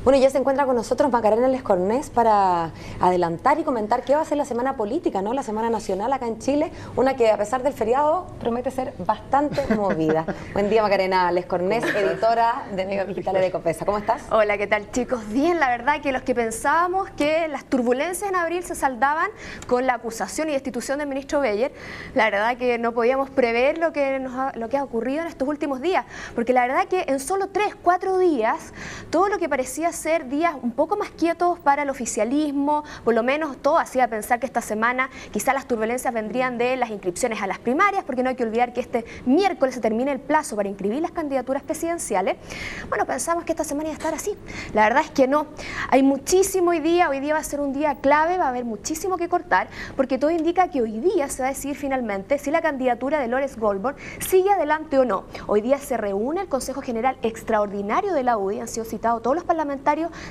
Bueno, ya se encuentra con nosotros Macarena Lescornés para adelantar y comentar qué va a ser la semana política, ¿no? La semana nacional acá en Chile, una que a pesar del feriado promete ser bastante movida. Buen día, Macarena Lescornés, editora de medios digitales de Copesa. ¿Cómo estás? Hola, ¿qué tal, chicos? Bien, la verdad que los que pensábamos que las turbulencias en abril se saldaban con la acusación y destitución del ministro Beyer, la verdad que no podíamos prever lo que ha ocurrido en estos últimos días, porque la verdad que en solo 3, 4 días, todo lo que parecía ser días un poco más quietos para el oficialismo, por lo menos todo hacía pensar que esta semana quizás las turbulencias vendrían de las inscripciones a las primarias, porque no hay que olvidar que este miércoles se termina el plazo para inscribir las candidaturas presidenciales. Bueno, pensamos que esta semana iba a estar así. La verdad es que no. Hay muchísimo hoy día va a ser un día clave, va a haber muchísimo que cortar, porque todo indica que hoy día se va a decidir finalmente si la candidatura de Lawrence Goldborn sigue adelante o no. Hoy día se reúne el Consejo General Extraordinario de la UDI, han sido citados todos los parlamentarios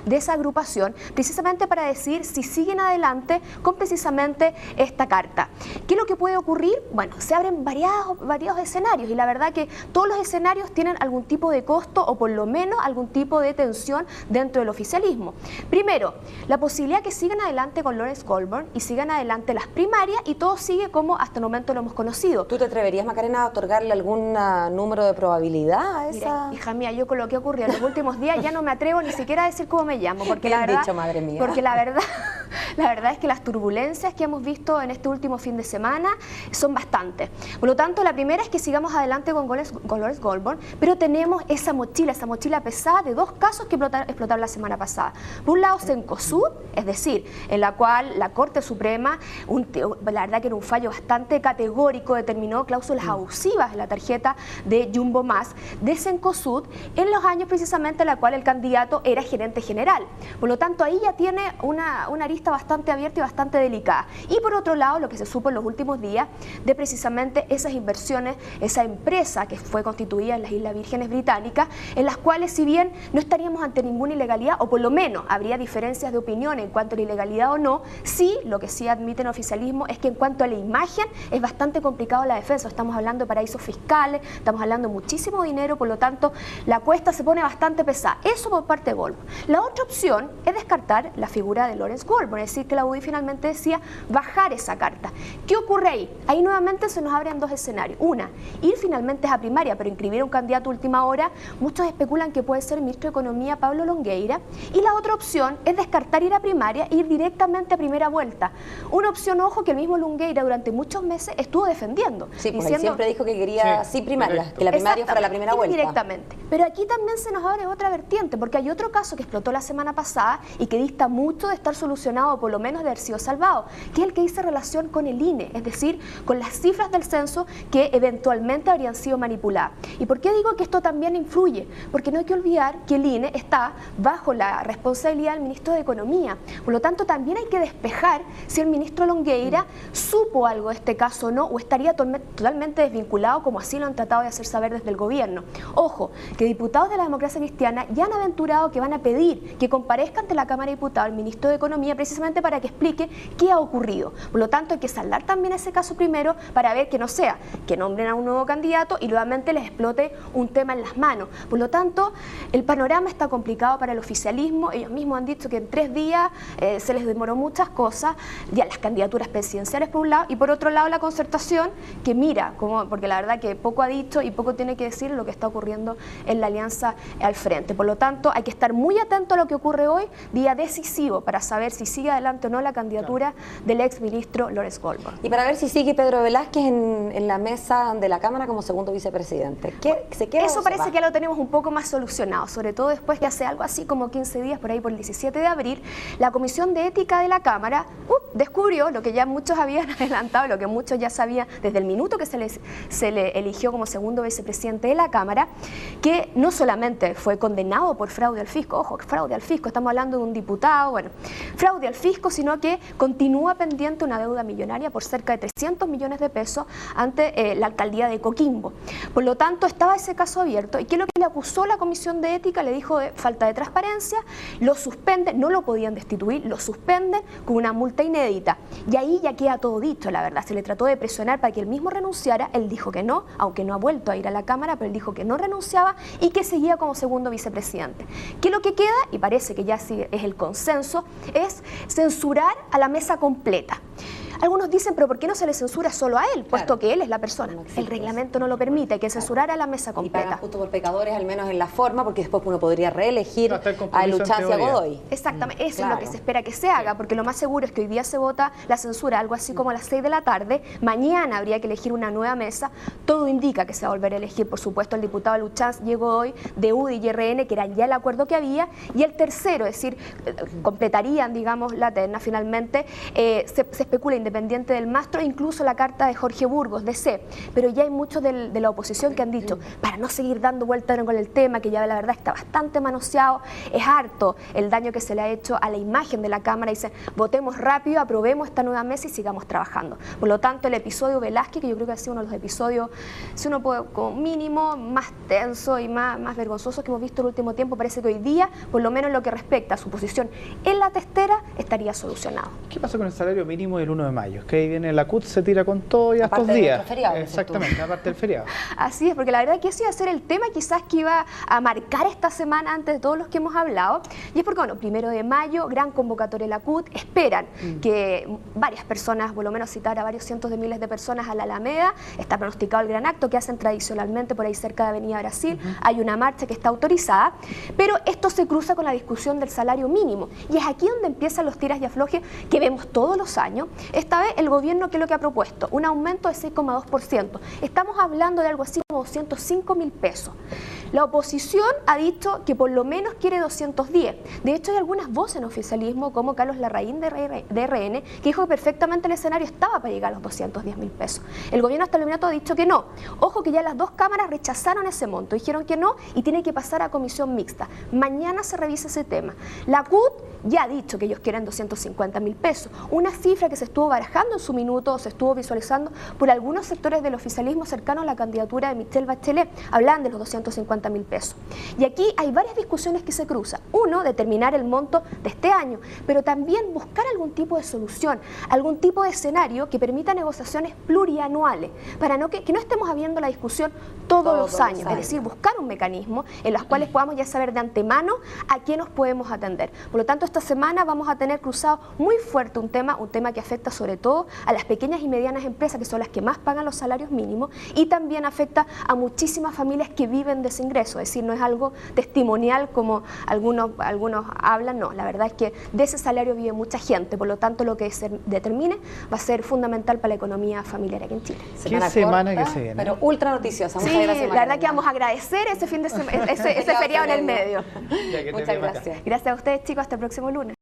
de esa agrupación, precisamente para decir si siguen adelante con precisamente esta carta. ¿Qué es lo que puede ocurrir? Bueno, se abren variados escenarios y la verdad que todos los escenarios tienen algún tipo de costo o por lo menos algún tipo de tensión dentro del oficialismo. Primero, la posibilidad que sigan adelante con Lawrence Goldborn y sigan adelante las primarias y todo sigue como hasta el momento lo hemos conocido. ¿Tú te atreverías, Macarena, a otorgarle algún número de probabilidad a esa? Mira, hija mía, yo con lo que ocurrió en los últimos días ya no me atrevo ni siquiera a decir cómo me llamo, porque Bien la verdad, dicho, madre mía. porque la verdad es que las turbulencias que hemos visto en este último fin de semana son bastantes. Por lo tanto, la primera es que sigamos adelante con Lawrence Goldborn, pero tenemos esa mochila pesada de dos casos que explotaron la semana pasada. Por un lado, Cencosud, es decir, en la cual la Corte Suprema, la verdad que era un fallo bastante categórico, determinó cláusulas abusivas en la tarjeta de Jumbo Más de Cencosud en los años precisamente en la cual el candidato era gerente general. Por lo tanto, ahí ya tiene una arista bastante abierta y bastante delicada. Y por otro lado, lo que se supo en los últimos días de precisamente esas inversiones, esa empresa que fue constituida en las Islas Vírgenes Británicas, en las cuales si bien no estaríamos ante ninguna ilegalidad, o por lo menos habría diferencias de opinión en cuanto a la ilegalidad o no, sí, lo que sí admite el oficialismo es que en cuanto a la imagen es bastante complicado la defensa. Estamos hablando de paraísos fiscales, estamos hablando de muchísimo dinero, por lo tanto, la cuesta se pone bastante pesada. Eso por parte de Goldborn. La otra opción es descartar la figura de Lawrence Goldborn, es decir, que la UDI finalmente decía bajar esa carta. ¿Qué ocurre ahí? Ahí nuevamente se nos abren dos escenarios. Una, ir finalmente a primaria, pero inscribir a un candidato a última hora, muchos especulan que puede ser el ministro de Economía Pablo Longueira, y la otra opción es descartar ir a primaria e ir directamente a primera vuelta. Una opción, ojo, que el mismo Longueira durante muchos meses estuvo defendiendo. Sí, pues él siempre dijo que quería sí primaria, que la primaria fuera la primera vuelta. Directamente. Pero aquí también se nos abre otra vertiente, porque hay otro caso que explotó la semana pasada y que dista mucho de estar solucionado, o por lo menos de haber sido salvado, que es el que dice relación con el INE, es decir, con las cifras del censo que eventualmente habrían sido manipuladas. ¿Y por qué digo que esto también influye? Porque no hay que olvidar que el INE está bajo la responsabilidad del ministro de Economía. Por lo tanto, también hay que despejar si el ministro Longueira supo algo de este caso o no, o estaría totalmente desvinculado, como así lo han tratado de hacer saber desde el gobierno. Ojo, que diputados de la democracia cristiana ya han aventurado que van a pedir que comparezca ante la Cámara de Diputados el ministro de Economía precisamente para que explique qué ha ocurrido. Por lo tanto, hay que saldar también ese caso primero para ver que no sea que nombren a un nuevo candidato y nuevamente les explote un tema en las manos. Por lo tanto, el panorama está complicado para el oficialismo. Ellos mismos han dicho que en 3 días se les demoró muchas cosas, ya las candidaturas presidenciales por un lado, y por otro lado la concertación, que mira, porque la verdad que poco ha dicho y poco tiene que decir lo que está ocurriendo en la alianza al frente. Por lo tanto, hay que estar muy atento a lo que ocurre hoy, día decisivo para saber si sigue adelante o no la candidatura del ex ministro Lawrence Goldborn. Y para ver si sigue Pedro Velázquez en la mesa de la Cámara como segundo vicepresidente. ¿Se queda Eso parece que ya lo tenemos un poco más solucionado, sobre todo después que hace algo así como 15 días, por ahí por el 17 de abril, la Comisión de Ética de la Cámara descubrió lo que ya muchos habían adelantado, lo que muchos ya sabían desde el minuto que se le eligió como segundo vicepresidente de la Cámara, que no solamente fue condenado por fraude al fisco, ojo, fraude al fisco, estamos hablando de un diputado, bueno, fraude al fisco, fisco, sino que continúa pendiente una deuda millonaria por cerca de 300 millones de pesos ante la alcaldía de Coquimbo. Por lo tanto, estaba ese caso abierto. ¿Y qué es lo que le acusó la Comisión de Ética? Le dijo de falta de transparencia, lo suspenden, no lo podían destituir, lo suspenden con una multa inédita. Y ahí ya queda todo dicho, la verdad. Se le trató de presionar para que él mismo renunciara, él dijo que no, aunque no ha vuelto a ir a la Cámara, pero él dijo que no renunciaba y que seguía como segundo vicepresidente. ¿Qué es lo que queda? Y parece que ya sí es el consenso, es censurar a la mesa completa. Algunos dicen, pero ¿por qué no se le censura solo a él? Puesto que él es la persona. El reglamento no lo permite, hay que censurar a la mesa completa. Y pagan justo por pecadores, al menos en la forma, porque después uno podría reelegir a Luchanz y a Godoy. Exactamente, eso es lo que se espera que se haga, porque lo más seguro es que hoy día se vota la censura, algo así como a las 6 de la tarde, mañana habría que elegir una nueva mesa, todo indica que se va a volver a elegir, por supuesto, el diputado Luchanz y Godoy de UDI y RN, que era ya el acuerdo que había, y el tercero, es decir, completarían, digamos, la terna finalmente, se especula independiente del Mastro, incluso la carta de Jorge Burgos, de C. Pero ya hay muchos de la oposición que han dicho, para no seguir dando vueltas con el tema, que ya la verdad está bastante manoseado, es harto el daño que se le ha hecho a la imagen de la Cámara, y dicen, votemos rápido, aprobemos esta nueva mesa y sigamos trabajando. Por lo tanto, el episodio Velázquez, que yo creo que ha sido uno de los episodios, si uno puede, como mínimo, más tenso y más vergonzoso que hemos visto en el último tiempo, parece que hoy día, por lo menos en lo que respecta a su posición en la testera, estaría solucionado. ¿Qué pasó con el salario mínimo del 1 de mayo? Que ahí viene la CUT, se tira con todo y a estos días. Feriado, exactamente, aparte del feriado. Así es, porque la verdad es que ese iba a ser el tema quizás que iba a marcar esta semana antes de todos los que hemos hablado. Y es porque, bueno, 1 de mayo, gran convocatoria de la CUT, esperan que varias personas, por lo menos citar a varios cientos de miles de personas a la Alameda, está pronosticado el gran acto que hacen tradicionalmente por ahí cerca de Avenida Brasil, hay una marcha que está autorizada, pero esto se cruza con la discusión del salario mínimo. Y es aquí donde empiezan los tiras y aflojes que vemos todos los años. Esta vez el gobierno, ¿qué es lo que ha propuesto? Un aumento de 6,2%. Estamos hablando de algo así como 205.000 pesos. La oposición ha dicho que por lo menos quiere 210. De hecho, hay algunas voces en oficialismo, como Carlos Larraín de RN, que dijo que perfectamente el escenario estaba para llegar a los 210.000 pesos. El gobierno hasta el minuto ha dicho que no. Ojo que ya las dos cámaras rechazaron ese monto, dijeron que no y tiene que pasar a comisión mixta. Mañana se revisa ese tema. La CUT ya ha dicho que ellos quieren 250.000 pesos, una cifra que se estuvo barajando en su minuto, se estuvo visualizando por algunos sectores del oficialismo cercano a la candidatura de Michelle Bachelet, hablan de los 250.000 pesos. Y aquí hay varias discusiones que se cruzan. Uno, determinar el monto de este año, pero también buscar algún tipo de solución, algún tipo de escenario que permita negociaciones plurianuales, para que no estemos habiendo la discusión todos los años, es decir, buscar un mecanismo en los cuales podamos ya saber de antemano a quién nos podemos atender. Por lo tanto, esta semana vamos a tener cruzado muy fuerte un tema que afecta sobre todo a las pequeñas y medianas empresas, que son las que más pagan los salarios mínimos, y también afecta a muchísimas familias que viven de ese ingreso, es decir, no es algo testimonial como algunos hablan, no, la verdad es que de ese salario vive mucha gente, por lo tanto lo que se determine va a ser fundamental para la economía familiar aquí en Chile. ¿Qué semana que se viene? Pero ultra noticiosa. Muchas sí, gracias, la verdad que vamos a agradecer ese fin de semana, ese feriado en el medio. Muchas gracias. Gracias a ustedes, chicos, hasta el próximo lunes.